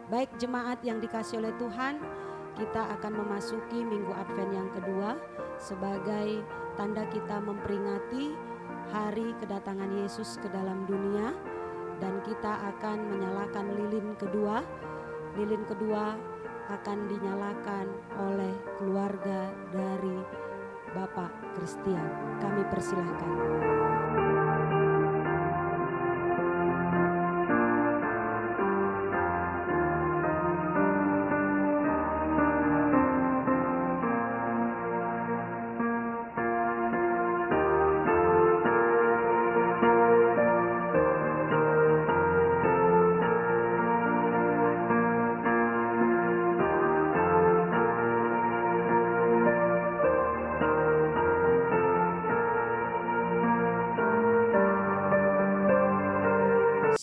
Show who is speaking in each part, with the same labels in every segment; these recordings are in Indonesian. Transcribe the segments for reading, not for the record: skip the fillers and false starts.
Speaker 1: Baik jemaat yang dikasihi oleh Tuhan, kita akan memasuki minggu Advent yang kedua sebagai tanda kita memperingati hari kedatangan Yesus ke dalam dunia, dan kita akan menyalakan lilin kedua. Lilin kedua akan dinyalakan oleh keluarga dari Bapak Christian. Kami persilahkan.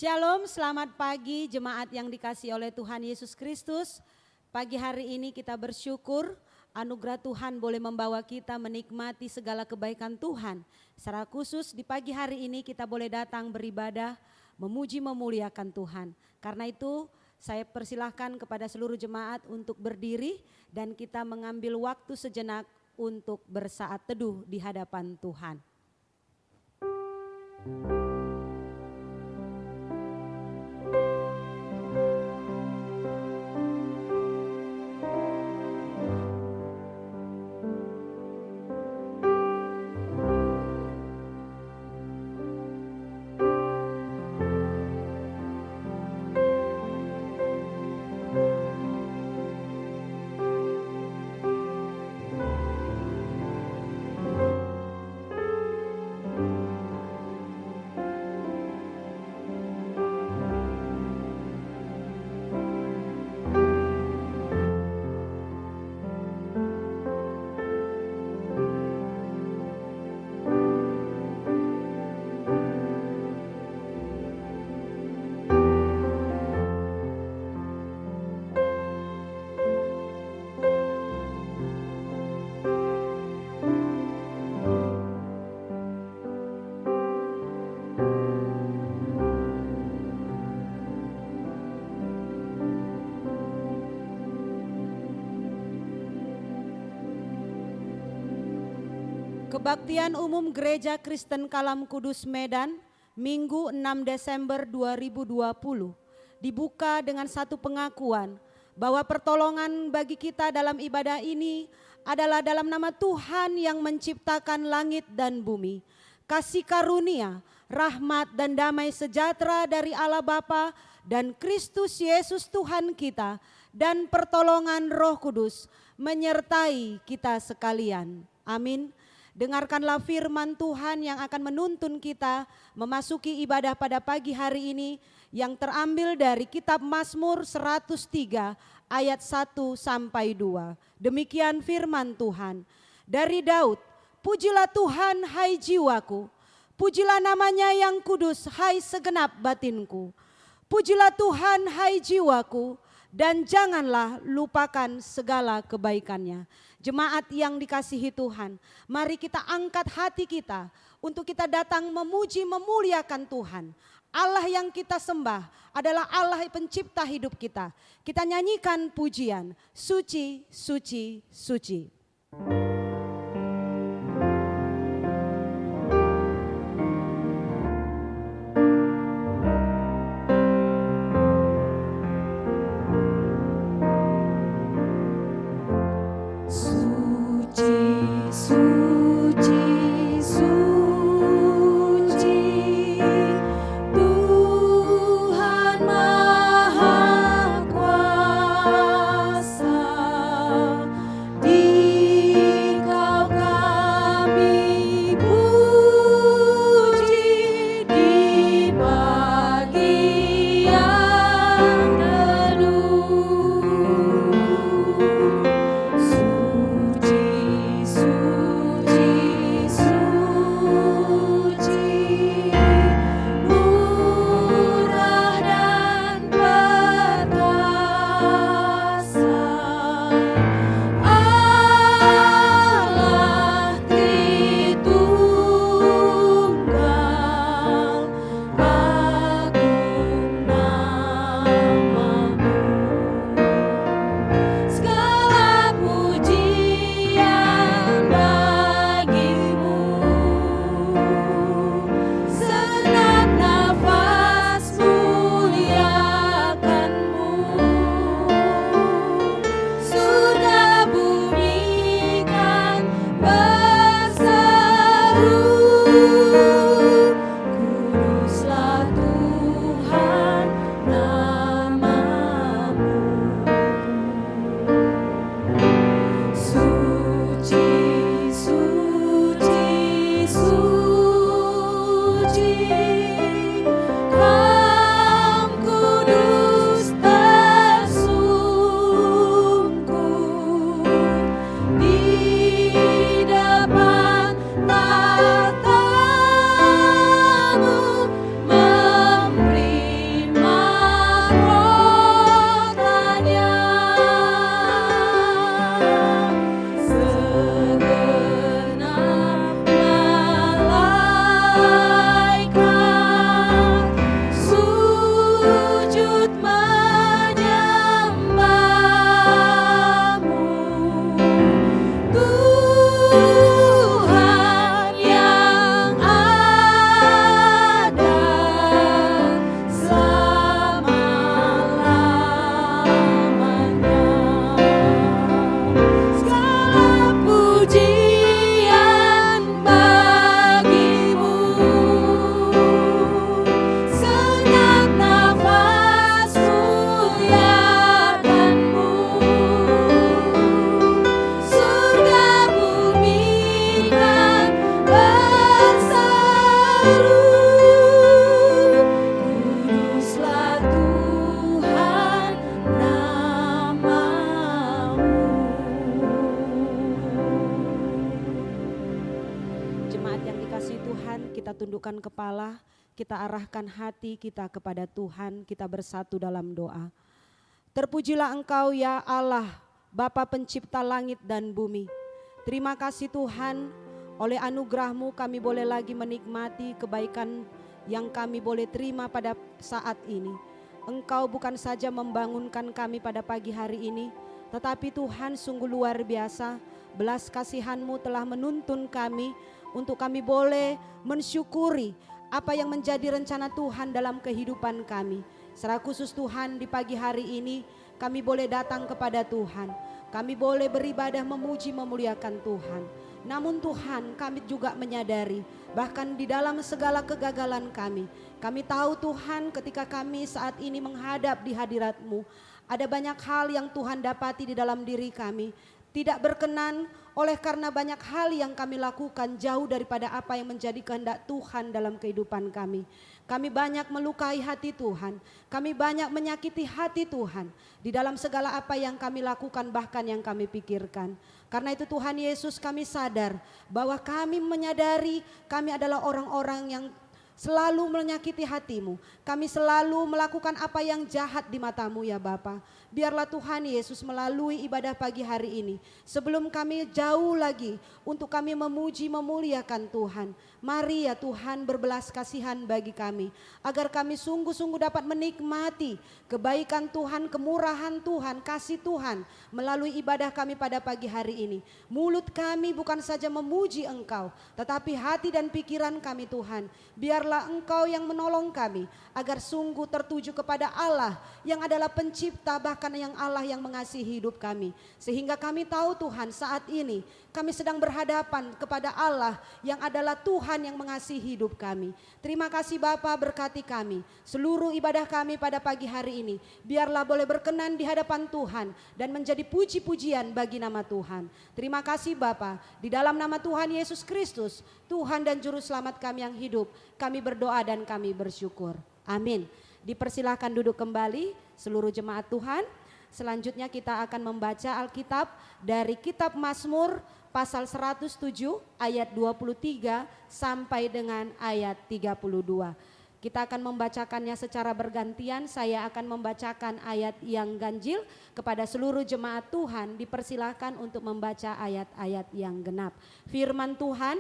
Speaker 1: Shalom, selamat pagi jemaat yang dikasihi oleh Tuhan Yesus Kristus. Pagi hari ini kita bersyukur anugerah Tuhan boleh membawa kita menikmati segala kebaikan Tuhan. Secara khusus di pagi hari ini kita boleh datang beribadah, memuji memuliakan Tuhan. Karena itu saya persilahkan kepada seluruh jemaat untuk berdiri dan kita mengambil waktu sejenak untuk bersaat teduh di hadapan Tuhan. Kebaktian Umum Gereja Kristen Kalam Kudus Medan, Minggu 6 Desember 2020, dibuka dengan satu pengakuan bahwa pertolongan bagi kita dalam ibadah ini adalah dalam nama Tuhan yang menciptakan langit dan bumi. Kasih karunia, rahmat dan damai sejahtera dari Allah Bapa dan Kristus Yesus Tuhan kita dan pertolongan Roh Kudus menyertai kita sekalian. Amin. Dengarkanlah firman Tuhan yang akan menuntun kita memasuki ibadah pada pagi hari ini yang terambil dari kitab Mazmur 103 ayat 1 sampai 2. Demikian firman Tuhan. Dari Daud, pujilah Tuhan hai jiwaku, pujilah namanya yang kudus hai segenap batinku. Pujilah Tuhan hai jiwaku dan janganlah lupakan segala kebaikannya. Jemaat yang dikasihi Tuhan, mari kita angkat hati kita untuk kita datang memuji memuliakan Tuhan. Allah yang kita sembah adalah Allah pencipta hidup kita. Kita nyanyikan pujian, suci, suci, suci. Tundukkan kepala, kita arahkan hati kita kepada Tuhan, kita bersatu dalam doa. Terpujilah Engkau ya Allah, Bapa pencipta langit dan bumi. Terima kasih Tuhan, oleh anugerah-Mu kami boleh lagi menikmati kebaikan yang kami boleh terima pada saat ini. Engkau bukan saja membangunkan kami pada pagi hari ini, tetapi Tuhan sungguh luar biasa. belas kasihan-Mu telah menuntun kami untuk kami boleh mensyukuri apa yang menjadi rencana Tuhan dalam kehidupan kami. Secara khusus Tuhan, di pagi hari ini kami boleh datang kepada Tuhan. Kami boleh beribadah, memuji, memuliakan Tuhan. Namun Tuhan, kami juga menyadari bahkan di dalam segala kegagalan kami tahu Tuhan, ketika kami saat ini menghadap di hadirat-Mu, ada banyak hal yang Tuhan dapati di dalam diri kami tidak berkenan, oleh karena banyak hal yang kami lakukan jauh daripada apa yang menjadi kehendak Tuhan dalam kehidupan kami. Kami banyak melukai hati Tuhan, kami banyak menyakiti hati Tuhan di dalam segala apa yang kami lakukan, bahkan yang kami pikirkan. Karena itu Tuhan Yesus, kami sadar bahwa kami menyadari kami adalah orang-orang yang selalu menyakiti hati-Mu. Kami selalu melakukan apa yang jahat di mata-Mu ya Bapa. Biarlah Tuhan Yesus melalui ibadah pagi hari ini, sebelum kami jauh lagi untuk kami memuji memuliakan Tuhan, mari ya Tuhan berbelas kasihan bagi kami, agar kami sungguh-sungguh dapat menikmati kebaikan Tuhan, kemurahan Tuhan, kasih Tuhan melalui ibadah kami pada pagi hari ini. Mulut kami bukan saja memuji Engkau, tetapi hati dan pikiran kami Tuhan, biarlah Engkau yang menolong kami agar sungguh tertuju kepada Allah yang adalah pencipta, bahkan yang Allah yang mengasihi hidup kami. Sehingga kami tahu Tuhan, saat ini kami sedang berhadapan kepada Allah yang adalah Tuhan yang mengasihi hidup kami. Terima kasih Bapa, berkati kami. Seluruh ibadah kami pada pagi hari ini biarlah boleh berkenan di hadapan Tuhan dan menjadi puji-pujian bagi nama Tuhan. Terima kasih Bapa, di dalam nama Tuhan Yesus Kristus, Tuhan dan Juru Selamat kami yang hidup, kami berdoa dan kami bersyukur. Amin. Dipersilahkan duduk kembali seluruh jemaat Tuhan. Selanjutnya kita akan membaca Alkitab dari kitab Mazmur pasal 107 ayat 23 sampai dengan ayat 32. Kita akan membacakannya secara bergantian. Saya akan membacakan ayat yang ganjil, kepada seluruh jemaat Tuhan dipersilahkan untuk membaca ayat-ayat yang genap. Firman Tuhan,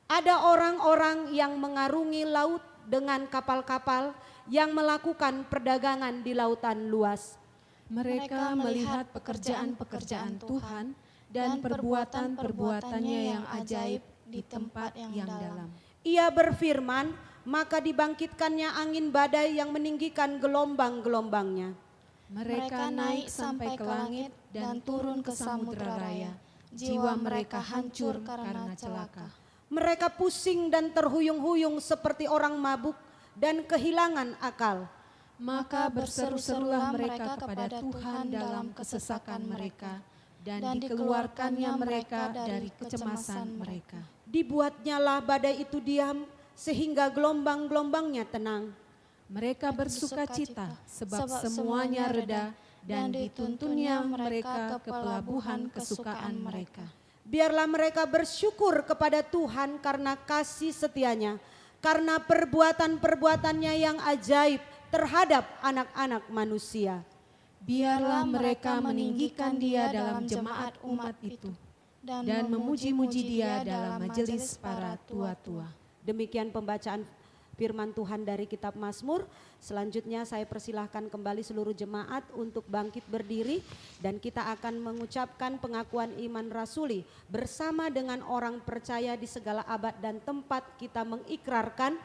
Speaker 1: ada orang-orang yang mengarungi laut dengan kapal-kapal, yang melakukan perdagangan di lautan luas.
Speaker 2: Mereka melihat pekerjaan-pekerjaan Tuhan dan perbuatan-perbuatannya yang ajaib di tempat yang dalam.
Speaker 1: Ia berfirman, maka dibangkitkannya angin badai yang meninggikan gelombang-gelombangnya.
Speaker 2: Mereka naik sampai ke langit dan turun ke samudera raya. Jiwa mereka hancur karena celaka.
Speaker 1: Mereka pusing dan terhuyung-huyung seperti orang mabuk dan kehilangan akal.
Speaker 2: Maka berseru-serulah mereka kepada Tuhan dalam kesesakan mereka, dan dikeluarkannya mereka dari kecemasan mereka.
Speaker 1: Dibuatnyalah badai itu diam, sehingga gelombang-gelombangnya tenang.
Speaker 2: Mereka bersukacita sebab semuanya reda, dan dituntunnya mereka ke pelabuhan kesukaan mereka.
Speaker 1: Biarlah mereka bersyukur kepada Tuhan karena kasih setianya, karena perbuatan-perbuatannya yang ajaib terhadap anak-anak manusia.
Speaker 2: Biarlah mereka meninggikan Dia dalam jemaat umat itu, dan memuji-muji Dia dalam majelis para tua-tua.
Speaker 1: Demikian pembacaan firman Tuhan dari kitab Mazmur. Selanjutnya saya persilahkan kembali seluruh jemaat untuk bangkit berdiri, dan kita akan mengucapkan pengakuan iman rasuli bersama dengan orang percaya di segala abad dan tempat. Kita mengikrarkan,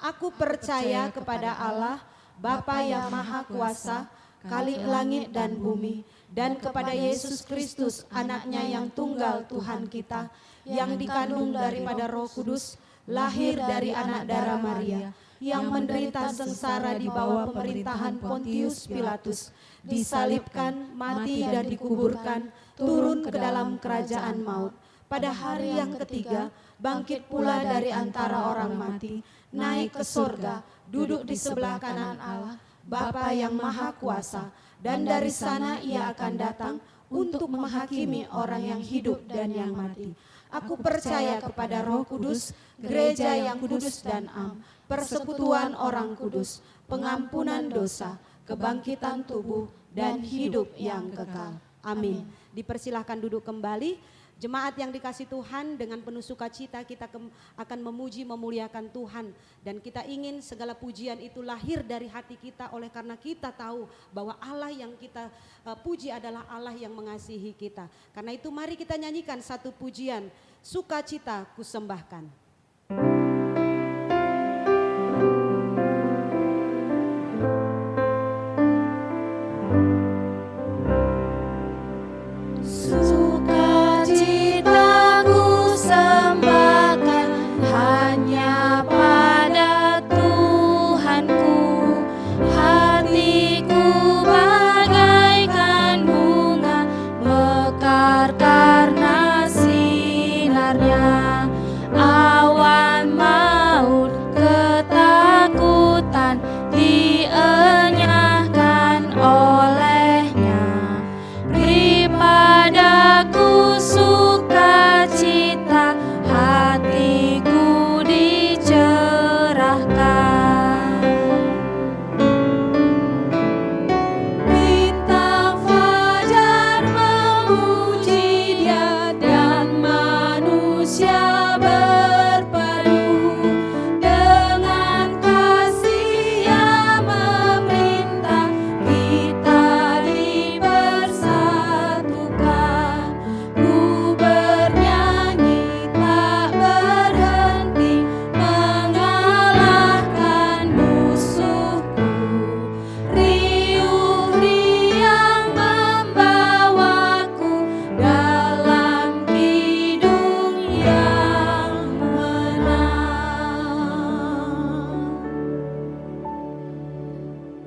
Speaker 1: aku percaya kepada Allah Bapa yang Maha Kuasa, Khalik langit dan bumi, dan kepada Yesus Kristus anaknya yang tunggal Tuhan kita, yang dikandung daripada Roh Kudus, lahir dari anak darah Maria, yang menderita sengsara di bawah pemerintahan Pontius Pilatus, disalibkan, mati dan dikuburkan, turun ke dalam kerajaan maut. Pada hari yang ketiga, bangkit pula dari antara orang mati, naik ke sorga, duduk di sebelah kanan Allah, Bapa yang Maha Kuasa, dan dari sana Ia akan datang untuk menghakimi orang yang hidup dan yang mati. Aku percaya kepada Roh Kudus, gereja yang kudus dan am, persekutuan orang kudus, pengampunan dosa, kebangkitan tubuh, dan hidup yang kekal. Amin. Dipersilahkan duduk kembali. Jemaat yang dikasih Tuhan, dengan penuh sukacita kita akan memuji memuliakan Tuhan. Dan kita ingin segala pujian itu lahir dari hati kita, oleh karena kita tahu bahwa Allah yang kita puji adalah Allah yang mengasihi kita. Karena itu mari kita nyanyikan satu pujian, sukacita kusembahkan.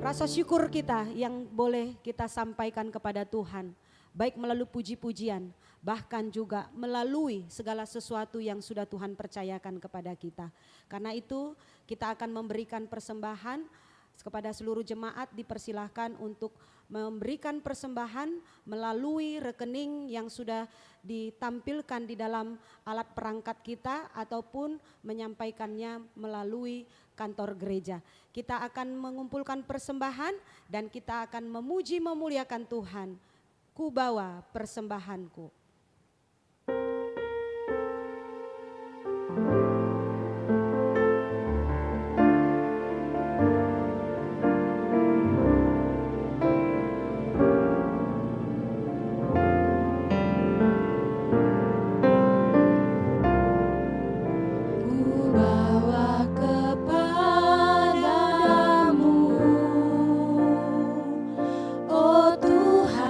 Speaker 1: Rasa syukur kita yang boleh kita sampaikan kepada Tuhan, baik melalui puji-pujian, bahkan juga melalui segala sesuatu yang sudah Tuhan percayakan kepada kita. Karena itu kita akan memberikan persembahan kepada seluruh jemaat, dipersilahkan untuk memberikan persembahan melalui rekening yang sudah ditampilkan di dalam alat perangkat kita ataupun menyampaikannya melalui kantor gereja. Kita akan mengumpulkan persembahan dan kita akan memuji memuliakan Tuhan. Ku bawa persembahanku.
Speaker 2: Oh Tuhan,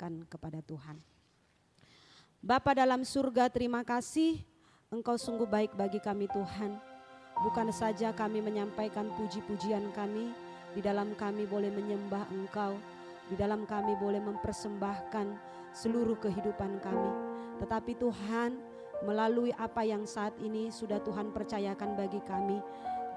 Speaker 1: persembahkan kepada Tuhan. Bapa dalam surga, terima kasih Engkau sungguh baik bagi kami Tuhan. Bukan saja kami menyampaikan puji-pujian kami, di dalam kami boleh menyembah Engkau, di dalam kami boleh mempersembahkan seluruh kehidupan kami. Tetapi Tuhan, melalui apa yang saat ini sudah Tuhan percayakan bagi kami,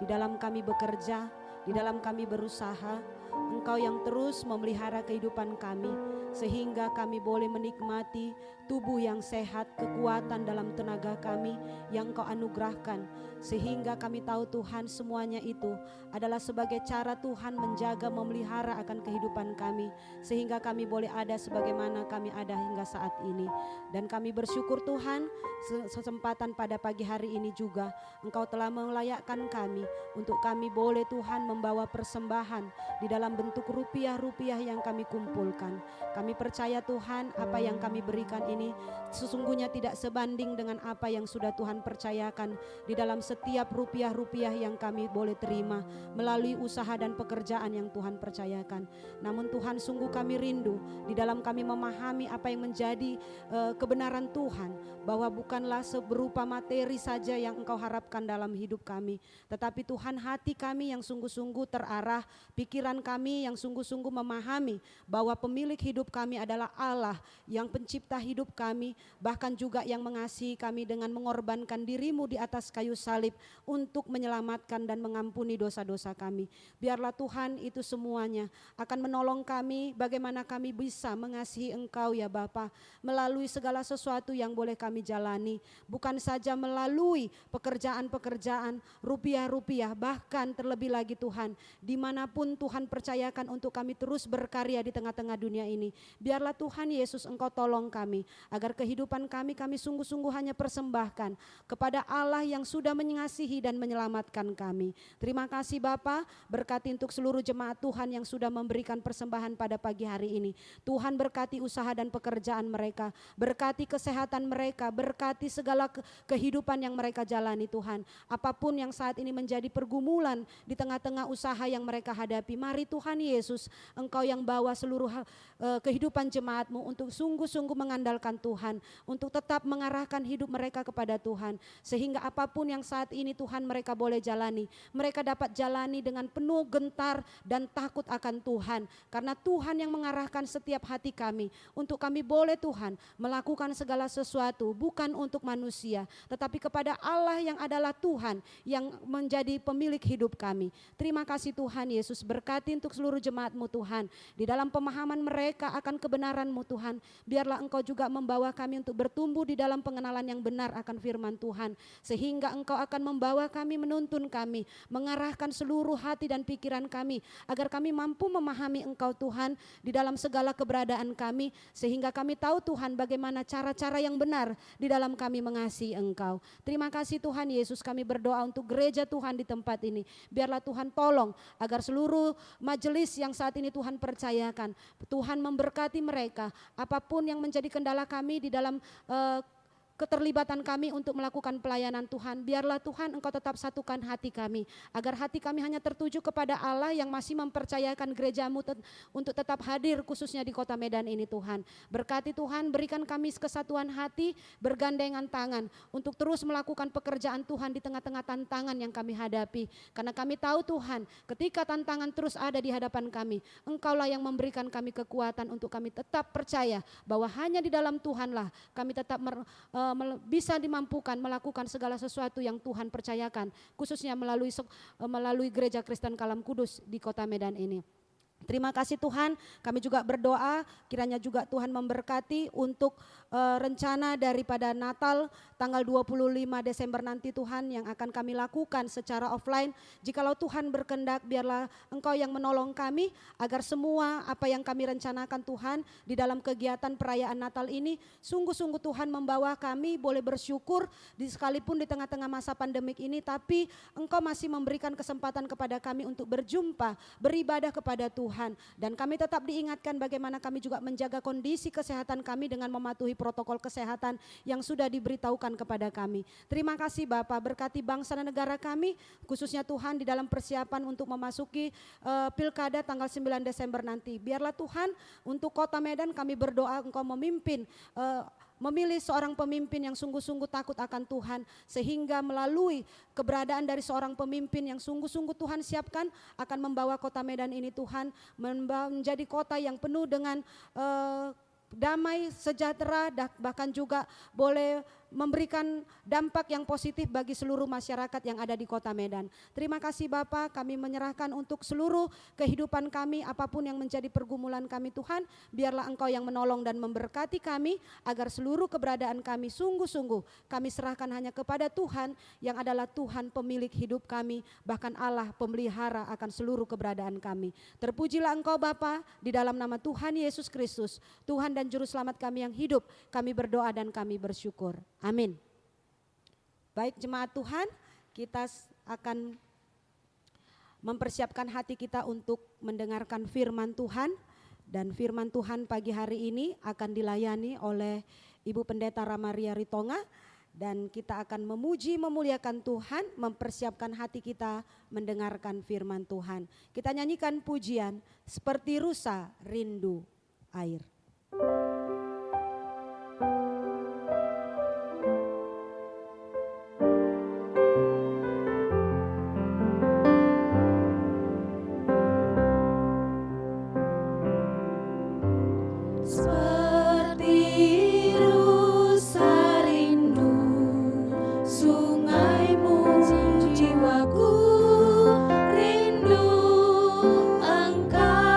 Speaker 1: di dalam kami bekerja, di dalam kami berusaha, Engkau yang terus memelihara kehidupan kami, sehingga kami boleh menikmati tubuh yang sehat, kekuatan dalam tenaga kami yang Engkau anugerahkan. Sehingga kami tahu Tuhan, semuanya itu adalah sebagai cara Tuhan menjaga, memelihara akan kehidupan kami, sehingga kami boleh ada sebagaimana kami ada hingga saat ini. Dan kami bersyukur Tuhan, kesempatan pada pagi hari ini juga Engkau telah melayakkan kami untuk kami boleh Tuhan membawa persembahan di dalam bentuk rupiah-rupiah yang kami kumpulkan. Kami percaya Tuhan, apa yang kami berikan ini sesungguhnya tidak sebanding dengan apa yang sudah Tuhan percayakan di dalam setiap rupiah-rupiah yang kami boleh terima melalui usaha dan pekerjaan yang Tuhan percayakan. Namun Tuhan, sungguh kami rindu di dalam kami memahami apa yang menjadi kebenaran Tuhan, bahwa bukanlah berupa materi saja yang Engkau harapkan dalam hidup kami, tetapi Tuhan, hati kami yang sungguh-sungguh terarah, pikiran kami yang sungguh-sungguh memahami bahwa pemilik hidup kami adalah Allah yang pencipta hidup kami, bahkan juga yang mengasihi kami dengan mengorbankan dirimu di atas kayu salib untuk menyelamatkan dan mengampuni dosa-dosa kami. Biarlah Tuhan itu semuanya akan menolong kami bagaimana kami bisa mengasihi Engkau ya Bapa, melalui segala sesuatu yang boleh kami jalani, bukan saja melalui pekerjaan-pekerjaan, rupiah-rupiah, bahkan terlebih lagi Tuhan, dimanapun Tuhan percayakan untuk kami terus berkarya di tengah-tengah dunia ini. Biarlah Tuhan Yesus Engkau tolong kami, agar kehidupan kami sungguh-sungguh hanya persembahkan kepada Allah yang sudah mengasihi dan menyelamatkan kami. Terima kasih Bapa, berkati untuk seluruh jemaat Tuhan yang sudah memberikan persembahan pada pagi hari ini. Tuhan berkati usaha dan pekerjaan mereka, berkati kesehatan mereka, berkati segala kehidupan yang mereka jalani Tuhan. Apapun yang saat ini menjadi pergumulan di tengah-tengah usaha yang mereka hadapi, mari Tuhan Yesus, Engkau yang bawa seluruh kehidupan jemaat-Mu untuk sungguh-sungguh mengandalkan Tuhan, untuk tetap mengarahkan hidup mereka kepada Tuhan, sehingga apapun yang saat ini Tuhan mereka boleh jalani, mereka dapat jalani dengan penuh gentar dan takut akan Tuhan, karena Tuhan yang mengarahkan setiap hati kami, untuk kami boleh Tuhan melakukan segala sesuatu bukan untuk manusia, tetapi kepada Allah yang adalah Tuhan yang menjadi pemilik hidup kami. Terima kasih Tuhan Yesus, berkati untuk seluruh jemaat-Mu Tuhan, di dalam pemahaman mereka akan kebenaran-Mu Tuhan. Biarlah Engkau juga membawa kami untuk bertumbuh di dalam pengenalan yang benar akan firman Tuhan, sehingga Engkau akan membawa kami, menuntun kami, mengarahkan seluruh hati dan pikiran kami, agar kami mampu memahami Engkau Tuhan di dalam segala keberadaan kami, sehingga kami tahu Tuhan bagaimana cara-cara yang benar di dalam kami mengasihi Engkau. Terima kasih Tuhan Yesus, kami berdoa untuk gereja Tuhan di tempat ini. Biarlah Tuhan tolong agar seluruh majelis yang saat ini Tuhan percayakan, Tuhan memberkati mereka, apapun yang menjadi kendala kami di dalam keterlibatan kami untuk melakukan pelayanan Tuhan. Biarlah Tuhan Engkau tetap satukan hati kami, agar hati kami hanya tertuju kepada Allah yang masih mempercayakan gereja-Mu untuk tetap hadir khususnya di kota Medan ini Tuhan. Berkati Tuhan, berikan kami kesatuan hati, bergandengan tangan untuk terus melakukan pekerjaan Tuhan di tengah-tengah tantangan yang kami hadapi. Karena kami tahu Tuhan, ketika tantangan terus ada di hadapan kami, Engkaulah yang memberikan kami kekuatan untuk kami tetap percaya bahwa hanya di dalam Tuhanlah kami tetap bisa dimampukan melakukan segala sesuatu yang Tuhan percayakan, khususnya melalui Gereja Kristen Kalam Kudus di kota Medan ini. Terima kasih Tuhan, kami juga berdoa kiranya juga Tuhan memberkati untuk rencana daripada Natal tanggal 25 Desember nanti Tuhan, yang akan kami lakukan secara offline. Jikalau Tuhan berkehendak, biarlah Engkau yang menolong kami agar semua apa yang kami rencanakan Tuhan di dalam kegiatan perayaan Natal ini sungguh-sungguh Tuhan membawa kami boleh bersyukur sekalipun di tengah-tengah masa pandemik ini, tapi Engkau masih memberikan kesempatan kepada kami untuk berjumpa, beribadah kepada Tuhan Tuhan. Dan kami tetap diingatkan bagaimana kami juga menjaga kondisi kesehatan kami dengan mematuhi protokol kesehatan yang sudah diberitahukan kepada kami. Terima kasih Bapak, berkati bangsa dan negara kami, khususnya Tuhan di dalam persiapan untuk memasuki Pilkada tanggal 9 Desember nanti. Biarlah Tuhan untuk Kota Medan kami berdoa Engkau memimpin, memilih seorang pemimpin yang sungguh-sungguh takut akan Tuhan, sehingga melalui keberadaan dari seorang pemimpin yang sungguh-sungguh Tuhan siapkan akan membawa Kota Medan ini Tuhan menjadi kota yang penuh dengan damai, sejahtera, bahkan juga boleh memberikan dampak yang positif bagi seluruh masyarakat yang ada di Kota Medan. Terima kasih Bapak, kami menyerahkan untuk seluruh kehidupan kami, apapun yang menjadi pergumulan kami Tuhan, biarlah Engkau yang menolong dan memberkati kami, agar seluruh keberadaan kami sungguh-sungguh kami serahkan hanya kepada Tuhan yang adalah Tuhan pemilik hidup kami, bahkan Allah pemelihara akan seluruh keberadaan kami. Terpujilah Engkau Bapa, di dalam nama Tuhan Yesus Kristus, Tuhan dan Juru Selamat kami yang hidup, kami berdoa dan kami bersyukur. Amin. Baik jemaat Tuhan, kita akan mempersiapkan hati kita untuk mendengarkan firman Tuhan. Dan firman Tuhan pagi hari ini akan dilayani oleh Ibu Pendeta Ramaria Ritonga. Dan kita akan memuji, memuliakan Tuhan, mempersiapkan hati kita mendengarkan firman Tuhan. Kita nyanyikan pujian, seperti rusa rindu air.
Speaker 3: Rindu engkau.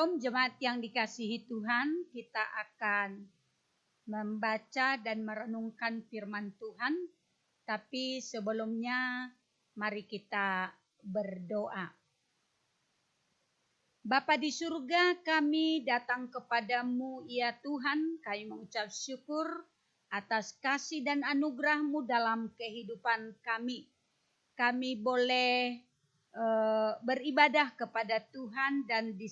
Speaker 3: Shalom jemaat yang dikasihi Tuhan, kita akan membaca dan merenungkan firman Tuhan. Tapi sebelumnya mari kita berdoa. Bapa di surga, kami datang kepadamu ya Tuhan, kami mengucap syukur atas kasih dan anugerah-Mu dalam kehidupan kami. Kami boleh beribadah kepada Tuhan dan di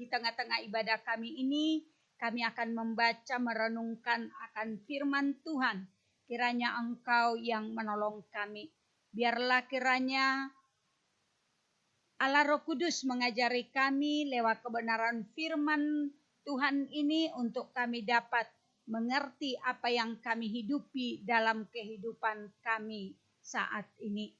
Speaker 3: tengah-tengah ibadah kami ini kami akan membaca merenungkan akan firman Tuhan. Kiranya Engkau yang menolong kami. Biarlah kiranya Allah Roh Kudus mengajari kami lewat kebenaran firman Tuhan ini untuk kami dapat mengerti apa yang kami hidupi dalam kehidupan kami saat ini.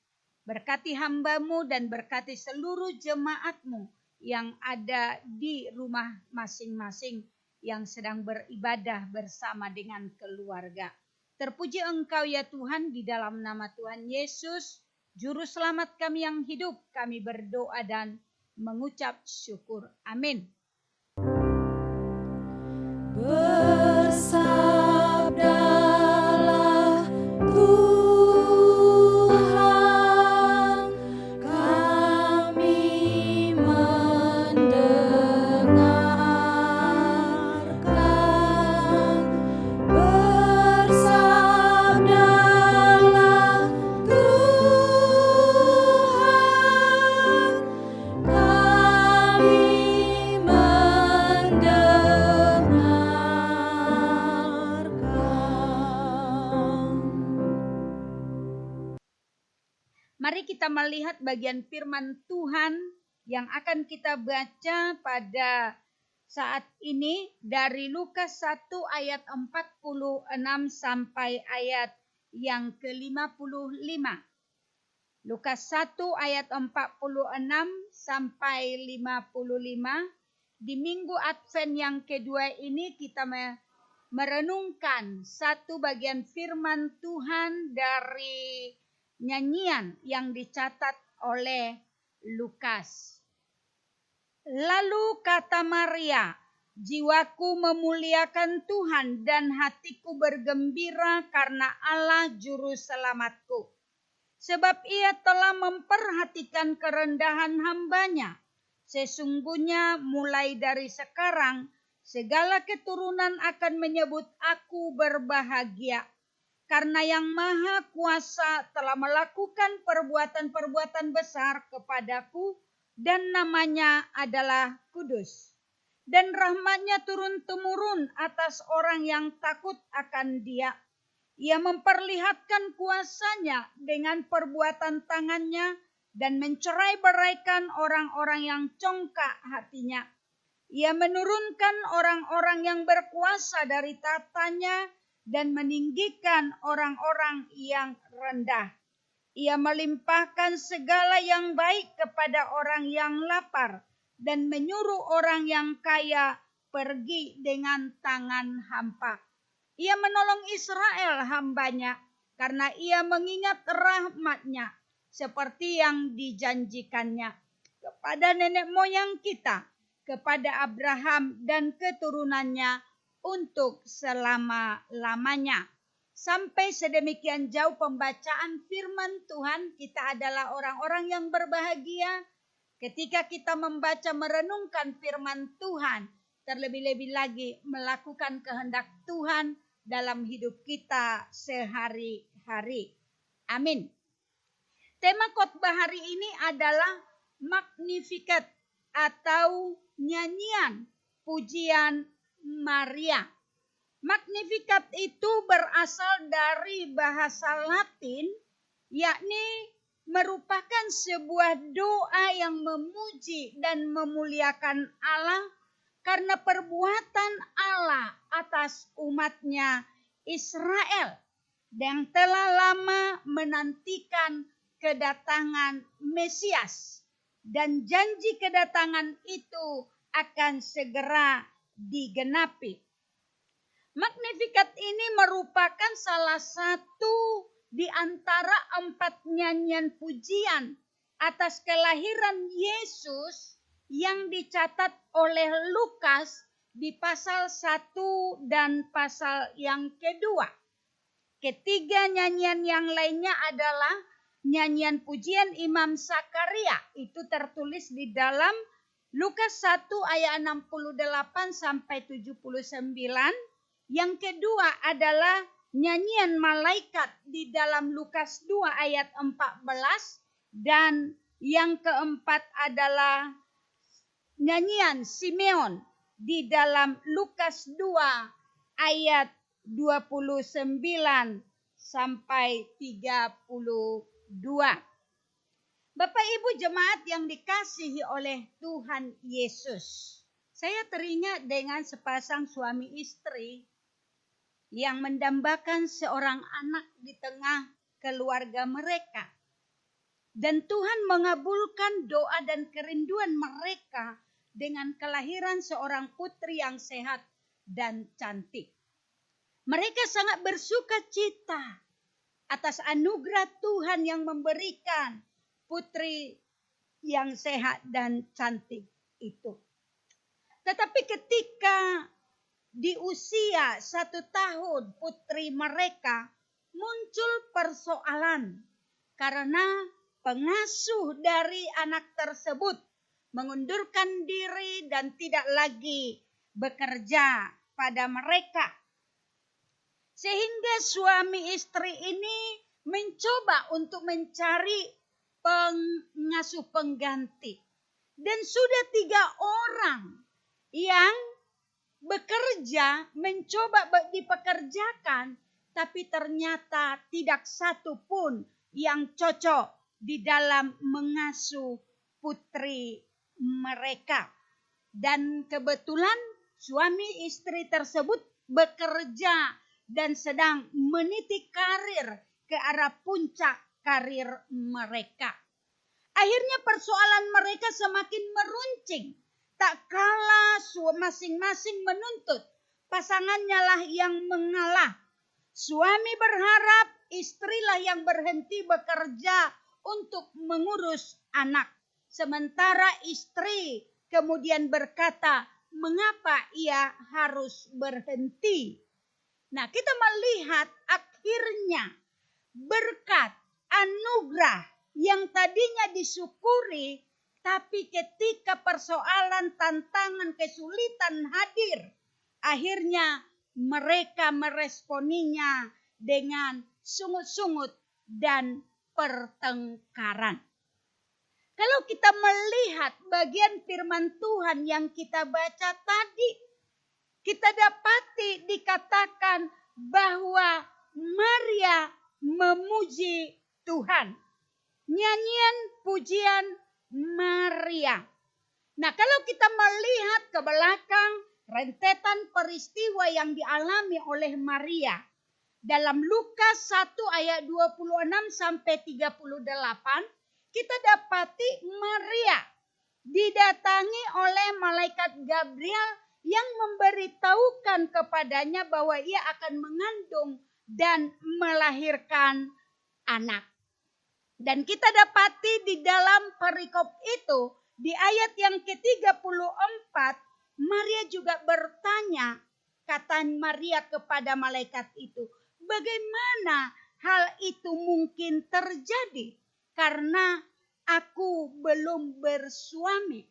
Speaker 3: Berkati hamba-Mu dan berkati seluruh jemaat-Mu yang ada di rumah masing-masing yang sedang beribadah bersama dengan keluarga. Terpuji Engkau ya Tuhan, di dalam nama Tuhan Yesus, Juru Selamat kami yang hidup, kami berdoa dan mengucap syukur. Amin.
Speaker 2: Bersabdalah Tuhan, kami mendengarkan. Bersabdalah Tuhan, kami
Speaker 3: Mari kita melihat bagian firman Tuhan yang akan kita baca pada saat ini dari Lukas 1 ayat 46 sampai ayat yang ke-55. Lukas 1 ayat 46 sampai 55. Di minggu Advent yang kedua ini kita merenungkan satu bagian firman Tuhan dari nyanyian yang dicatat oleh Lukas. Lalu kata Maria, jiwaku memuliakan Tuhan dan hatiku bergembira karena Allah juru selamatku. Sebab ia telah memperhatikan kerendahan hamba-Nya. Sesungguhnya mulai dari sekarang segala keturunan akan menyebut aku berbahagia. Karena Yang Maha Kuasa telah melakukan perbuatan-perbuatan besar kepadaku dan namanya adalah kudus. Dan rahmat-Nya turun-temurun atas orang yang takut akan Dia. Ia memperlihatkan kuasa-Nya dengan perbuatan tangan-Nya dan mencerai-beraikan orang-orang yang congkak hatinya. Ia menurunkan orang-orang yang berkuasa dari tatanya dan meninggikan orang-orang yang rendah. Ia melimpahkan segala yang baik kepada orang yang lapar dan menyuruh orang yang kaya pergi dengan tangan hampa. Ia menolong Israel hamba-Nya karena ia mengingat rahmat-Nya seperti yang dijanjikannya kepada nenek moyang kita, kepada Abraham dan keturunannya untuk selama-lamanya. Sampai sedemikian jauh pembacaan firman Tuhan, kita adalah orang-orang yang berbahagia ketika kita membaca merenungkan firman Tuhan, terlebih-lebih lagi melakukan kehendak Tuhan dalam hidup kita sehari-hari. Amin. Tema khotbah hari ini adalah Magnificat atau nyanyian pujian Maria. Magnificat itu berasal dari bahasa Latin, yakni merupakan sebuah doa yang memuji dan memuliakan Allah karena perbuatan Allah atas umat-Nya Israel yang telah lama menantikan kedatangan Mesias, dan janji kedatangan itu akan segera digenapi. Magnificat ini merupakan salah satu di antara 4 nyanyian pujian atas kelahiran Yesus yang dicatat oleh Lukas di pasal 1 dan pasal yang kedua. Ketiga nyanyian yang lainnya adalah nyanyian pujian Imam Zakaria. Itu tertulis di dalam Lukas 1 ayat 68 sampai 79. Yang kedua adalah nyanyian malaikat di dalam Lukas 2 ayat 14. Dan yang keempat adalah nyanyian Simeon di dalam Lukas 2 ayat 29 sampai 32. Bapak Ibu jemaat yang dikasihi oleh Tuhan Yesus. Saya teringat dengan sepasang suami istri yang mendambakan seorang anak di tengah keluarga mereka. Dan Tuhan mengabulkan doa dan kerinduan mereka dengan kelahiran seorang putri yang sehat dan cantik. Mereka sangat bersuka cita atas anugerah Tuhan yang memberikan putri yang sehat dan cantik itu. Tetapi ketika di usia 1 tahun putri mereka muncul persoalan karena pengasuh dari anak tersebut mengundurkan diri dan tidak lagi bekerja pada mereka. Sehingga suami istri ini mencoba untuk mencari pengasuh pengganti. Dan sudah 3 orang yang bekerja mencoba dipekerjakan, tapi ternyata tidak satu pun yang cocok di dalam mengasuh putri mereka. Dan kebetulan suami istri tersebut bekerja dan sedang meniti karir ke arah puncak karir mereka. Akhirnya persoalan mereka semakin meruncing. Tak kalah masing-masing menuntut pasangannya lah yang mengalah. Suami berharap istrilah yang berhenti bekerja untuk mengurus anak. Sementara istri kemudian berkata, mengapa ia harus berhenti? Nah, kita melihat akhirnya berkat anugerah yang tadinya disyukuri, tapi ketika persoalan, tantangan, kesulitan hadir, akhirnya mereka meresponinya dengan sungut-sungut dan pertengkaran. Kalau kita melihat bagian firman Tuhan yang kita baca tadi, kita dapati dikatakan bahwa Maria memuji Tuhan. Nyanyian pujian Maria. Nah, kalau kita melihat ke belakang rentetan peristiwa yang dialami oleh Maria dalam Lukas 1 ayat 26 sampai 38, kita dapati Maria didatangi oleh malaikat Gabriel yang memberitahukan kepadanya bahwa ia akan mengandung dan melahirkan anak. Dan kita dapati di dalam perikop itu, di ayat yang ke-34, Maria juga bertanya, kata Maria kepada malaikat itu, bagaimana hal itu mungkin terjadi? Karena aku belum bersuami.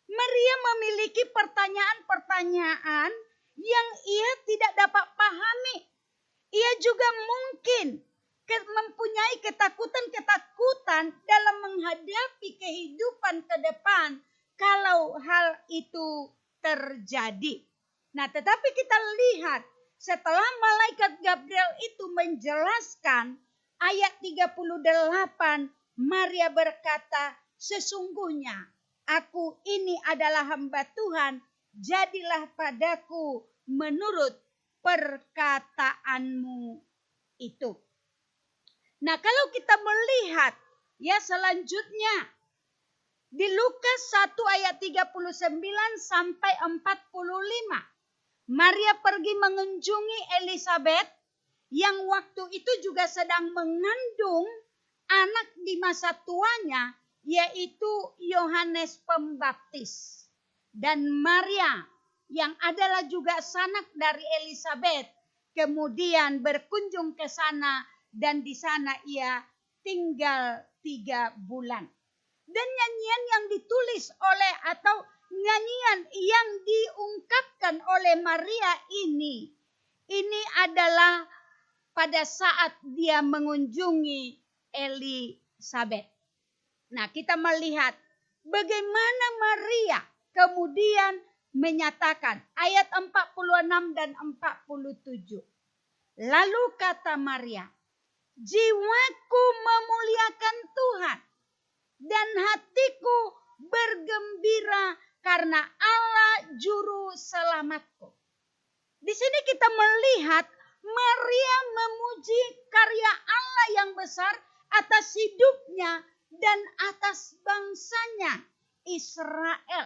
Speaker 3: Maria memiliki pertanyaan-pertanyaan yang ia tidak dapat pahami. Ia juga mungkin mempunyai ketakutan-ketakutan dalam menghadapi kehidupan ke depan kalau hal itu terjadi. Nah, tetapi kita lihat setelah malaikat Gabriel itu menjelaskan ayat 38, Maria berkata, sesungguhnya aku ini adalah hamba Tuhan, jadilah padaku menurut perkataanmu itu. Nah, kalau kita melihat ya selanjutnya di Lukas 1 ayat 39 sampai 45. Maria pergi mengunjungi Elisabet yang waktu itu juga sedang mengandung anak di masa tuanya yaitu Yohanes Pembaptis dan Maria yang adalah juga sanak dari Elizabeth, kemudian berkunjung ke sana dan di sana ia tinggal 3 bulan. Dan nyanyian yang ditulis oleh atau nyanyian yang diungkapkan oleh Maria ini adalah pada saat dia mengunjungi Elizabeth. Nah, kita melihat bagaimana Maria kemudian menyatakan ayat 46 dan 47. Lalu kata Maria, jiwaku memuliakan Tuhan dan hatiku bergembira karena Allah juru selamatku. Di sini kita melihat Maria memuji karya Allah yang besar atas hidupnya dan atas bangsanya Israel.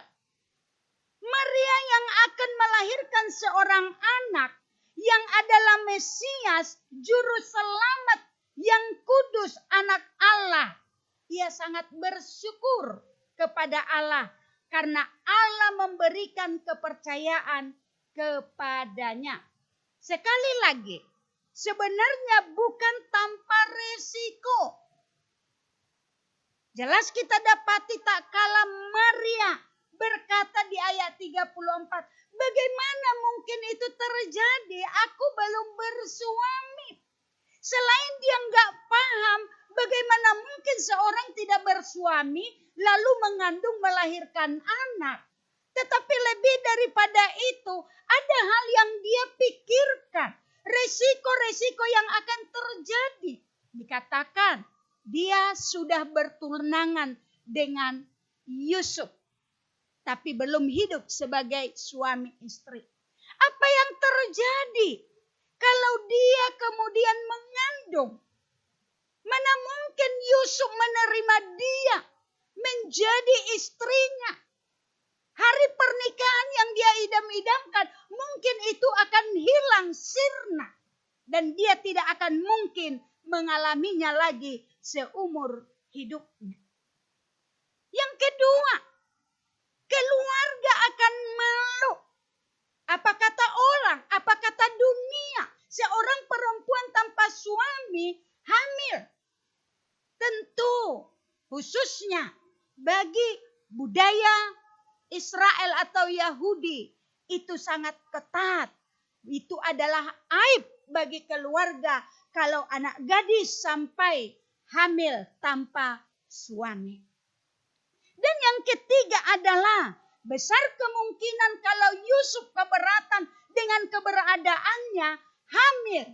Speaker 3: Maria yang akan melahirkan seorang anak yang adalah Mesias, juru selamat yang kudus, anak Allah. Ia sangat bersyukur kepada Allah karena Allah memberikan kepercayaan kepadanya. Sekali lagi, sebenarnya bukan tanpa resiko. Jelas kita dapati tak kala Maria berkata di ayat 34, bagaimana mungkin itu terjadi? Aku belum bersuami. Selain dia nggak paham bagaimana mungkin seorang tidak bersuami lalu mengandung melahirkan anak. Tetapi lebih daripada itu, ada hal yang dia pikirkan. Resiko-resiko yang akan terjadi. Dikatakan dia sudah bertunangan dengan Yusuf. Tapi belum hidup sebagai suami istri. Apa yang terjadi kalau dia kemudian mengandung? Mana mungkin Yusuf menerima dia menjadi istrinya? Hari pernikahan yang dia idam-idamkan mungkin itu akan hilang sirna. Dan dia tidak akan mungkin mengalaminya lagi seumur hidupnya. Yang kedua, keluarga akan malu. Apa kata orang? Apa kata dunia? Seorang perempuan tanpa suami hamil. Tentu khususnya bagi budaya Israel atau Yahudi itu sangat ketat. Itu adalah aib bagi keluarga kalau anak gadis sampai hamil tanpa suami. Dan yang ketiga adalah besar kemungkinan kalau Yusuf keberatan dengan keberadaannya hamil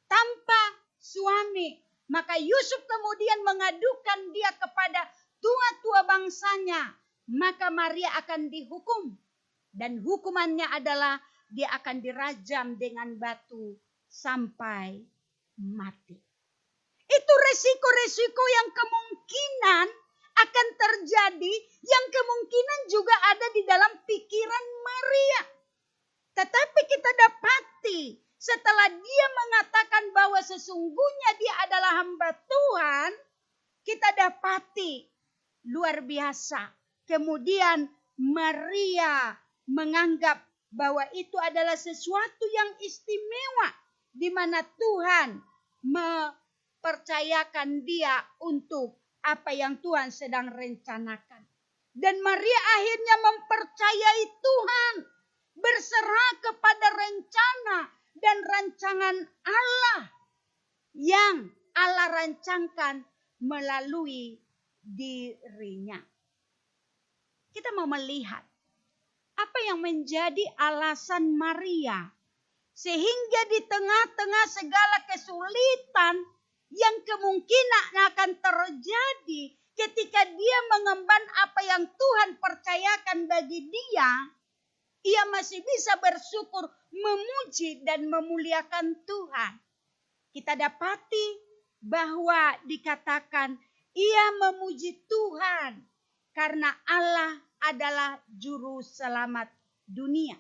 Speaker 3: tanpa suami. Maka Yusuf kemudian mengadukan dia kepada tua-tua bangsanya. Maka Maria akan dihukum. Dan hukumannya adalah dia akan dirajam dengan batu sampai mati. Itu resiko-resiko yang kemungkinan akan terjadi, yang kemungkinan juga ada di dalam pikiran Maria. Tetapi kita dapati setelah dia mengatakan bahwa sesungguhnya dia adalah hamba Tuhan, kita dapati luar biasa. Kemudian Maria menganggap bahwa itu adalah sesuatu yang istimewa di mana Tuhan mempercayakan dia untuk apa yang Tuhan sedang rencanakan. Dan Maria akhirnya mempercayai Tuhan, berserah kepada rencana dan rancangan Allah yang Allah rancangkan melalui dirinya. Kita mau melihat apa yang menjadi alasan Maria sehingga di tengah-tengah segala kesulitan yang kemungkinan akan terjadi ketika dia mengemban apa yang Tuhan percayakan bagi dia, ia masih bisa bersyukur, memuji dan memuliakan Tuhan. Kita dapati bahwa dikatakan ia memuji Tuhan karena Allah adalah juru selamat dunia.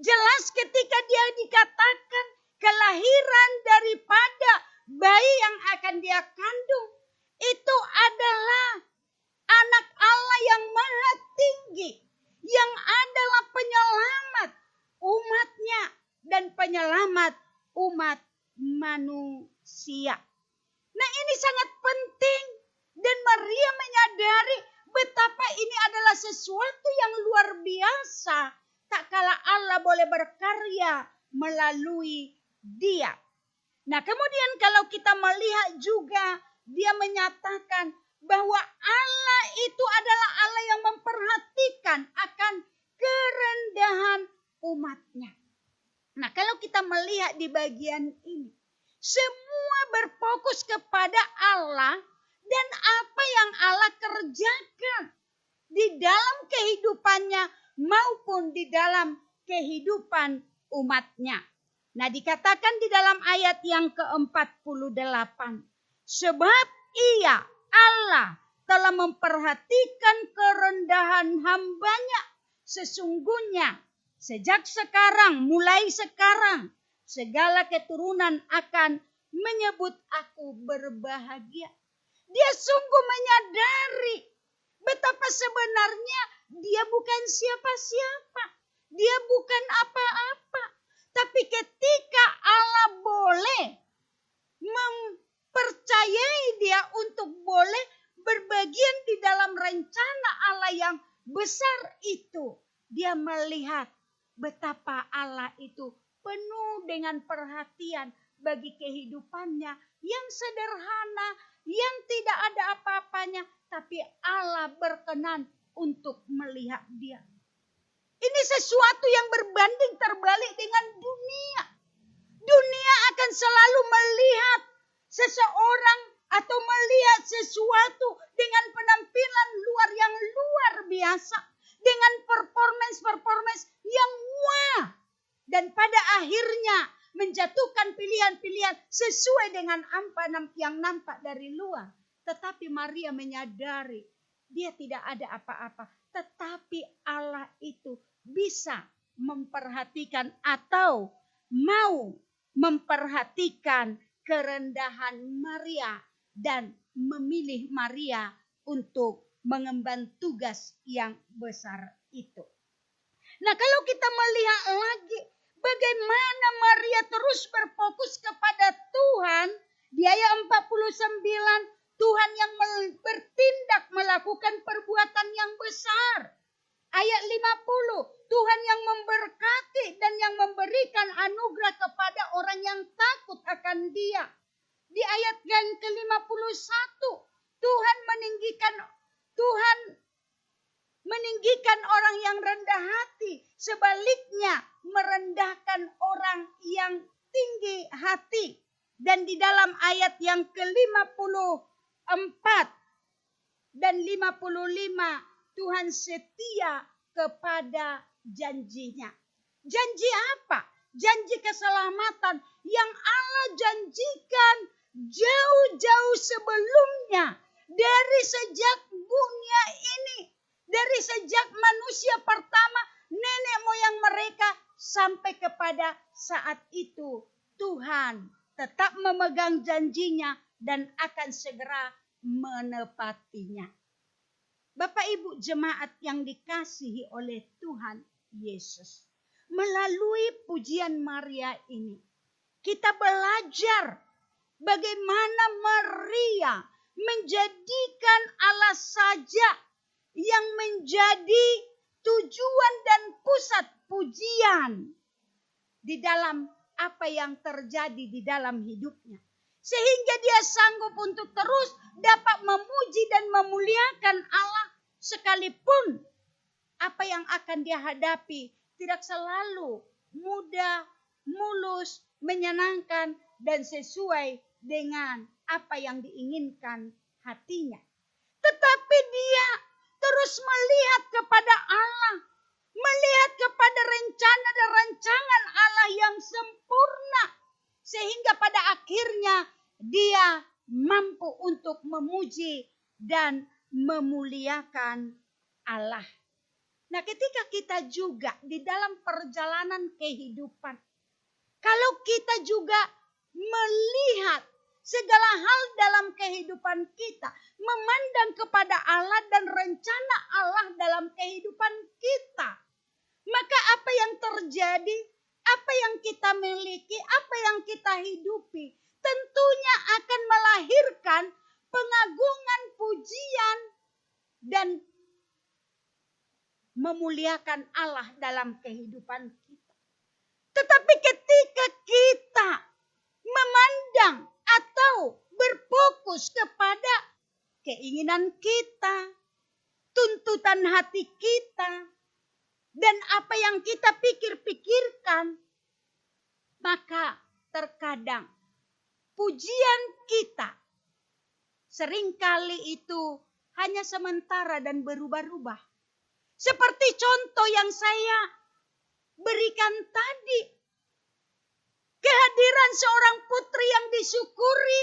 Speaker 3: Jelas ketika dia dikatakan kelahiran daripada bayi yang akan dia kandung itu adalah anak Allah yang maha tinggi, yang adalah penyelamat umatnya dan penyelamat umat manusia. Nah, ini sangat penting dan Maria menyadari betapa ini adalah sesuatu yang luar biasa. Tak kala Allah boleh berkarya melalui dia. Nah, kemudian kalau kita melihat juga dia menyatakan bahwa Allah itu adalah Allah yang memperhatikan akan kerendahan umatnya. Nah, kalau kita melihat di bagian ini, semua berfokus kepada Allah dan apa yang Allah kerjakan di dalam kehidupannya maupun di dalam kehidupan umatnya. Nah, dikatakan di dalam ayat yang ke-48, sebab Ia, Allah, telah memperhatikan kerendahan hambanya. Sesungguhnya sejak sekarang, mulai sekarang, segala keturunan akan menyebut aku berbahagia. Dia sungguh menyadari betapa sebenarnya dia bukan siapa-siapa. Dia bukan apa-apa. Tapi ketika Allah boleh mempercayai dia untuk boleh berbagian di dalam rencana Allah yang besar itu, dia melihat betapa Allah itu penuh dengan perhatian bagi kehidupannya yang sederhana, yang tidak ada apa-apanya, tapi Allah berkenan untuk melihat dia. Ini sesuatu yang berbanding terbalik dengan dunia. Dunia akan selalu melihat seseorang atau melihat sesuatu dengan penampilan luar yang luar biasa, dengan performance yang wah, dan pada akhirnya menjatuhkan pilihan-pilihan sesuai dengan apa yang nampak dari luar. Tetapi Maria menyadari dia tidak ada apa-apa, tetapi Allah itu bisa memperhatikan atau mau memperhatikan kerendahan Maria dan memilih Maria untuk mengemban tugas yang besar itu. Nah, kalau kita melihat lagi bagaimana Maria terus berfokus kepada Tuhan, di ayat 49, Tuhan yang bertindak melakukan perbuatan yang besar. Ayat 50, Tuhan yang memberkati dan yang memberikan anugerah kepada orang yang takut akan Dia. Di ayat yang ke-51, Tuhan meninggikan orang yang rendah hati, sebaliknya merendahkan orang yang tinggi hati. Dan di dalam ayat yang ke-54 dan 55, Tuhan setia kepada janjinya. Janji apa? Janji keselamatan yang Allah janjikan jauh-jauh sebelumnya. Dari sejak dunia ini, dari sejak manusia pertama, nenek moyang mereka, sampai kepada saat itu Tuhan tetap memegang janjinya dan akan segera menepatinya. Bapak Ibu jemaat yang dikasihi oleh Tuhan Yesus, melalui pujian Maria ini kita belajar bagaimana Maria menjadikan Allah saja yang menjadi tujuan dan pusat pujian di dalam apa yang terjadi di dalam hidupnya. Sehingga dia sanggup untuk terus dapat memuji dan memuliakan Allah sekalipun apa yang akan dia hadapi tidak selalu mudah, mulus, menyenangkan, dan sesuai dengan apa yang diinginkan hatinya. Tetapi dia terus melihat kepada Allah, melihat kepada rencana dan rancangan Allah yang sempurna, sehingga pada akhirnya dia mampu untuk memuji dan memuliakan Allah. Nah, ketika kita juga di dalam perjalanan kehidupan, kalau kita juga melihat segala hal dalam kehidupan kita, memandang kepada Allah dan rencana Allah dalam kehidupan kita, maka apa yang terjadi, apa yang kita miliki, apa yang kita hidupi, tentunya akan melahirkan pengagungan, pujian, dan memuliakan Allah dalam kehidupan kita. Tetapi ketika kita memandang atau berfokus kepada keinginan kita, tuntutan hati kita, dan apa yang kita pikir-pikirkan, maka terkadang pujian kita seringkali itu hanya sementara dan berubah-ubah. Seperti contoh yang saya berikan tadi. Kehadiran seorang putri yang disyukuri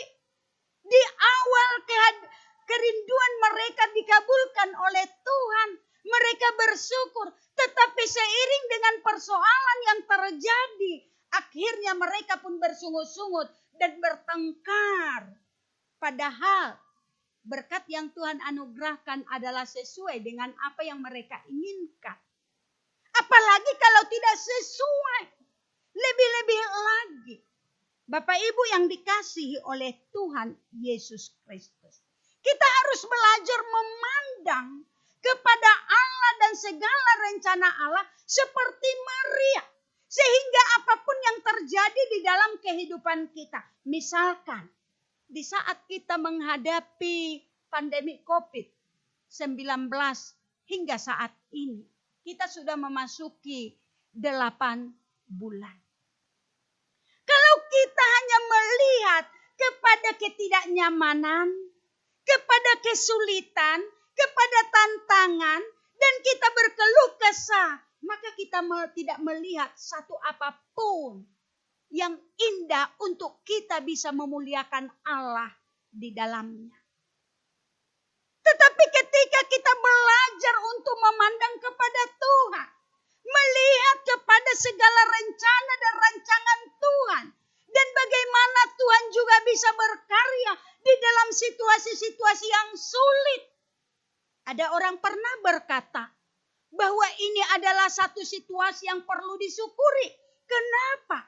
Speaker 3: di awal kerinduan mereka dikabulkan oleh Tuhan. Mereka bersyukur, tetapi seiring dengan persoalan yang terjadi, akhirnya mereka pun bersungut-sungut dan bertengkar. Padahal berkat yang Tuhan anugerahkan adalah sesuai dengan apa yang mereka inginkan. Apalagi kalau tidak sesuai, lebih-lebih lagi. Bapak Ibu yang dikasihi oleh Tuhan Yesus Kristus, kita harus belajar memandang kepada Allah dan segala rencana Allah seperti Maria. Sehingga apapun yang terjadi di dalam kehidupan kita. Misalkan di saat kita menghadapi pandemi COVID-19 hingga saat ini. Kita sudah memasuki 8 bulan. Kalau kita hanya melihat kepada ketidaknyamanan, kepada kesulitan, kepada tantangan, dan kita berkeluh kesah, maka kita tidak melihat satu apapun yang indah untuk kita bisa memuliakan Allah di dalamnya. Tetapi ketika kita belajar untuk memandang kepada Tuhan, melihat kepada segala rencana dan rancangan Tuhan, dan bagaimana Tuhan juga bisa berkarya di dalam situasi-situasi yang sulit. Ada orang pernah berkata bahwa ini adalah satu situasi yang perlu disyukuri. Kenapa?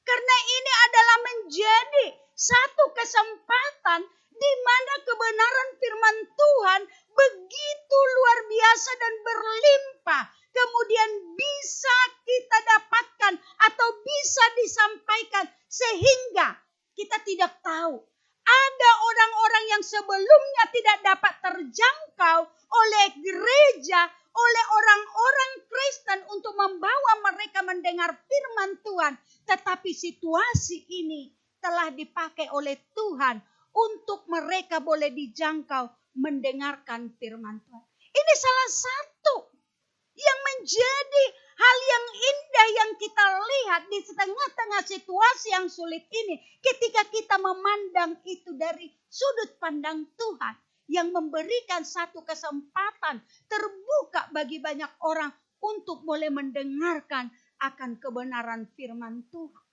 Speaker 3: Karena ini adalah menjadi satu kesempatan di mana kebenaran firman Tuhan begitu luar biasa dan berlimpah. Kemudian bisa kita dapatkan atau bisa disampaikan sehingga kita tidak tahu. Ada orang-orang yang sebelumnya tidak dapat terjangkau oleh gereja, oleh orang-orang Kristen untuk membawa mereka mendengar firman Tuhan. Tetapi situasi ini telah dipakai oleh Tuhan untuk mereka boleh dijangkau mendengarkan firman Tuhan. Ini salah satu yang menjadi hal yang indah yang kita lihat di tengah-tengah situasi yang sulit ini. Ketika kita memandang itu dari sudut pandang Tuhan yang memberikan satu kesempatan terbuka bagi banyak orang untuk boleh mendengarkan akan kebenaran firman Tuhan.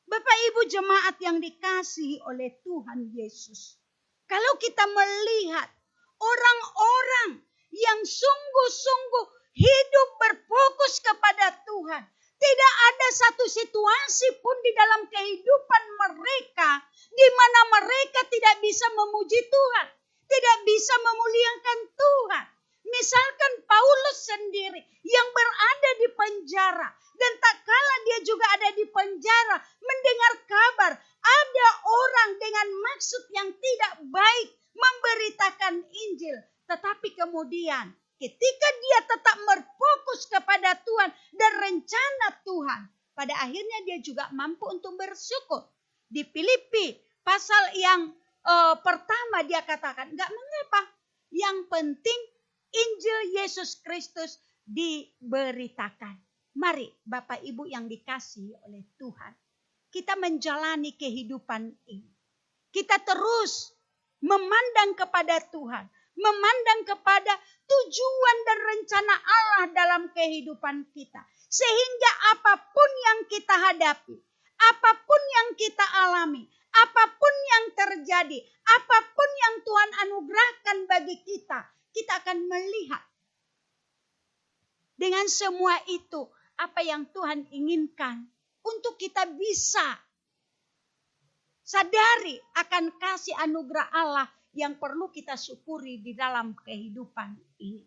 Speaker 3: Bapak Ibu jemaat yang dikasihi oleh Tuhan Yesus. Kalau kita melihat orang-orang yang sungguh-sungguh hidup berfokus kepada Tuhan. Tidak ada satu situasi pun di dalam kehidupan mereka di mana mereka tidak bisa memuji Tuhan. Tidak bisa memuliakan Tuhan. Misalkan Paulus sendiri yang berada di penjara. Dan tak kala dia juga ada di penjara mendengar kabar ada orang dengan maksud yang tidak baik memberitakan Injil. Tetapi kemudian ketika dia tetap berfokus kepada Tuhan dan rencana Tuhan, pada akhirnya dia juga mampu untuk bersyukur. Di Filipi pasal yang pertama dia katakan, enggak mengapa, yang penting Injil Yesus Kristus diberitakan. Mari Bapak Ibu yang dikasihi oleh Tuhan, kita menjalani kehidupan ini. Kita terus memandang kepada Tuhan, memandang kepada tujuan dan rencana Allah dalam kehidupan kita. Sehingga apapun yang kita hadapi, apapun yang kita alami, apapun yang terjadi, apapun yang Tuhan anugerahkan bagi kita, kita akan melihat dengan semua itu apa yang Tuhan inginkan untuk kita bisa sadari akan kasih anugerah Allah yang perlu kita syukuri di dalam kehidupan ini.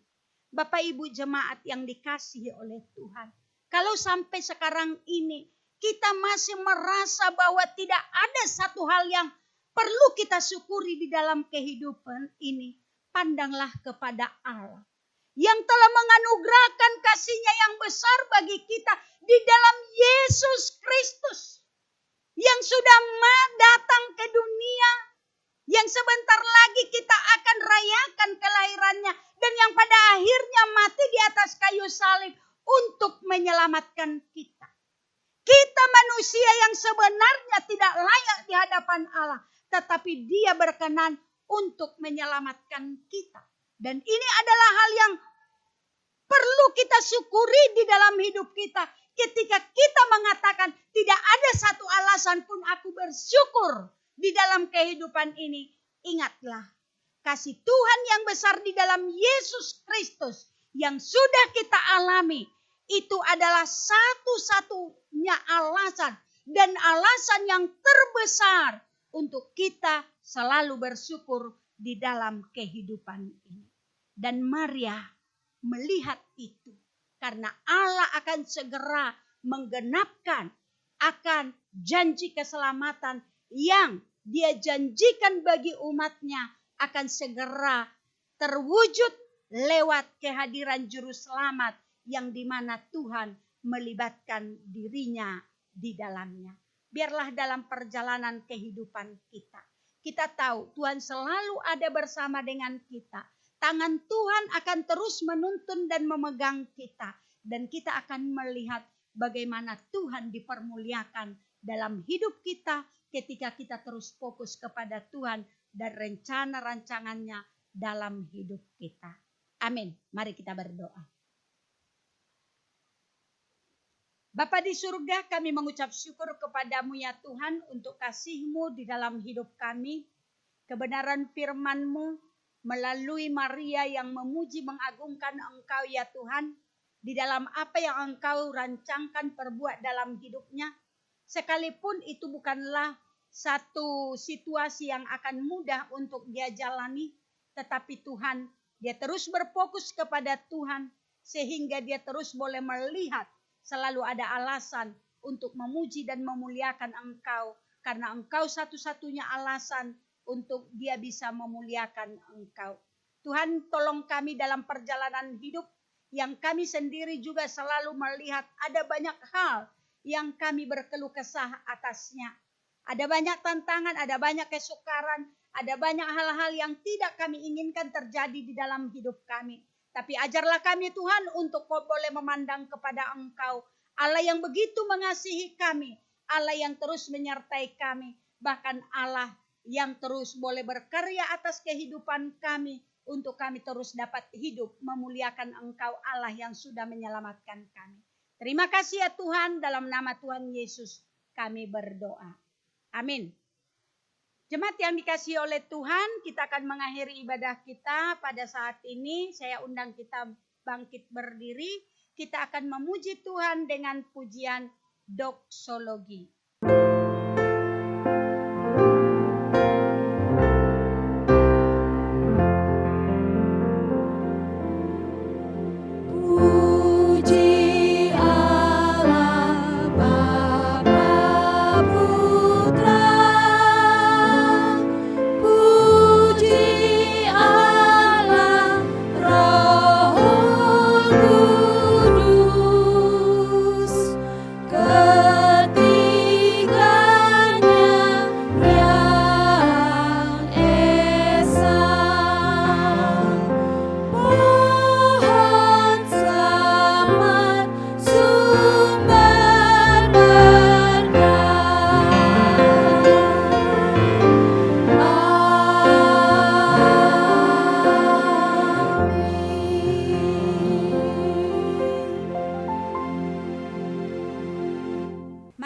Speaker 3: Bapak Ibu jemaat yang dikasihi oleh Tuhan, kalau sampai sekarang ini kita masih merasa bahwa tidak ada satu hal yang perlu kita syukuri di dalam kehidupan ini, pandanglah kepada Allah yang telah menganugerahkan kasih-Nya yang besar bagi kita di dalam Yesus Kristus yang sudah datang ke dunia, yang sebentar lagi kita akan rayakan kelahirannya, dan yang pada akhirnya mati di atas kayu salib untuk menyelamatkan kita. Kita manusia yang sebenarnya tidak layak di hadapan Allah, tetapi Dia berkenan untuk menyelamatkan kita. Dan ini adalah hal yang perlu kita syukuri di dalam hidup kita. Ketika kita mengatakan tidak ada satu alasan pun aku bersyukur di dalam kehidupan ini. Ingatlah kasih Tuhan yang besar di dalam Yesus Kristus yang sudah kita alami. Itu adalah satu-satunya alasan dan alasan yang terbesar untuk kita selalu bersyukur di dalam kehidupan ini. Dan Maria melihat itu karena Allah akan segera menggenapkan akan janji keselamatan yang Dia janjikan bagi umatnya akan segera terwujud lewat kehadiran juru selamat yang dimana Tuhan melibatkan dirinya di dalamnya. Biarlah dalam perjalanan kehidupan kita tahu Tuhan selalu ada bersama dengan kita. Tangan Tuhan akan terus menuntun dan memegang kita. Dan kita akan melihat bagaimana Tuhan dipermuliakan dalam hidup kita ketika kita terus fokus kepada Tuhan dan rencana rancangannya dalam hidup kita. Amin. Mari kita berdoa. Bapa di surga, kami mengucap syukur kepadamu ya Tuhan untuk kasih-Mu di dalam hidup kami. Kebenaran firman-Mu melalui Maria yang memuji mengagungkan Engkau ya Tuhan. Di dalam apa yang Engkau rancangkan perbuat dalam hidupnya. Sekalipun itu bukanlah satu situasi yang akan mudah untuk dia jalani. Tetapi Tuhan, dia terus berfokus kepada Tuhan. Sehingga dia terus boleh melihat selalu ada alasan untuk memuji dan memuliakan Engkau. Karena Engkau satu-satunya alasan untuk dia bisa memuliakan Engkau. Tuhan, tolong kami dalam perjalanan hidup yang kami sendiri juga selalu melihat ada banyak hal yang kami berkeluh kesah atasnya. Ada banyak tantangan, ada banyak kesukaran, ada banyak hal-hal yang tidak kami inginkan terjadi di dalam hidup kami. Tapi ajarlah kami Tuhan untuk boleh memandang kepada Engkau. Allah yang begitu mengasihi kami. Allah yang terus menyertai kami. Bahkan Allah yang terus boleh berkarya atas kehidupan kami. Untuk kami terus dapat hidup memuliakan Engkau Allah yang sudah menyelamatkan kami. Terima kasih ya Tuhan, dalam nama Tuhan Yesus kami berdoa. Amin. Jemaat yang dikasihi oleh Tuhan, kita akan mengakhiri ibadah kita pada saat ini. Saya undang kita bangkit berdiri. Kita akan memuji Tuhan dengan pujian doksologi.
Speaker 4: Ketika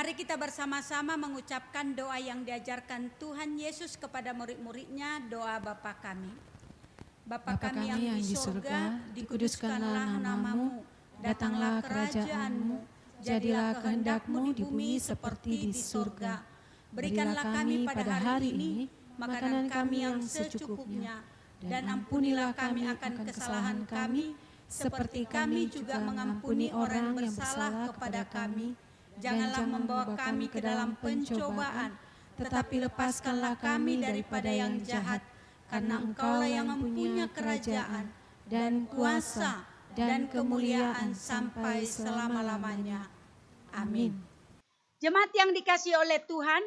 Speaker 3: Mari kita bersama-sama mengucapkan doa yang diajarkan Tuhan Yesus kepada murid-muridnya, doa Bapa kami. Bapa kami yang di surga, dikuduskanlah namamu, datanglah kerajaanmu, jadilah kehendak-mu di bumi seperti di surga. Berikanlah kami pada hari ini makanan kami yang secukupnya, dan ampunilah kami akan kesalahan kami, seperti kami juga mengampuni orang yang bersalah kepada kami. Janganlah membawa kami ke dalam pencobaan, tetapi lepaskanlah kami daripada yang jahat, karena Engkaulah yang mempunyai kerajaan dan kuasa dan kemuliaan sampai selama-lamanya. Amin. Jemaat yang dikasihi oleh Tuhan,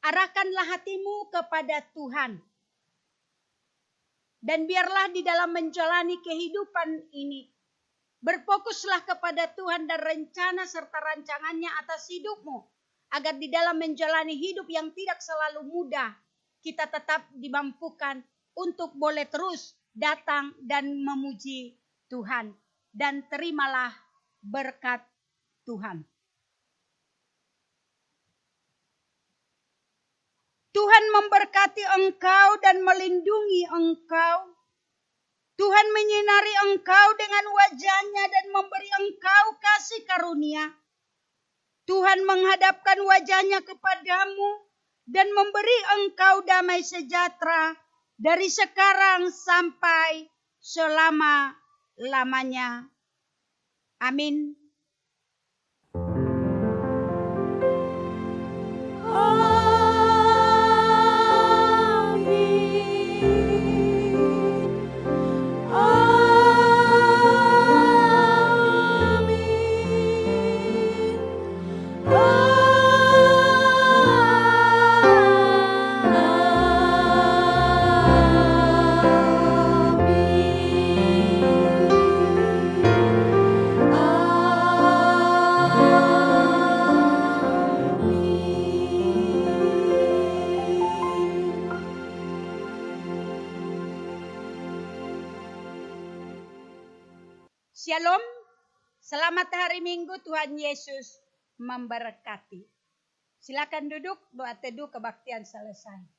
Speaker 3: arahkanlah hatimu kepada Tuhan. Dan biarlah di dalam menjalani kehidupan ini, berfokuslah kepada Tuhan dan rencana serta rancangannya atas hidupmu. Agar di dalam menjalani hidup yang tidak selalu mudah, kita tetap dimampukan untuk boleh terus datang dan memuji Tuhan. Dan terimalah berkat Tuhan. Tuhan memberkati engkau dan melindungi engkau. Tuhan menyinari engkau dengan wajah-Nya dan memberi engkau kasih karunia. Tuhan menghadapkan wajah-Nya kepadamu dan memberi engkau damai sejahtera dari sekarang sampai selama-lamanya. Amin. Shalom, selamat hari Minggu, Tuhan Yesus memberkati. Silakan duduk, doa teduh kebaktian selesai.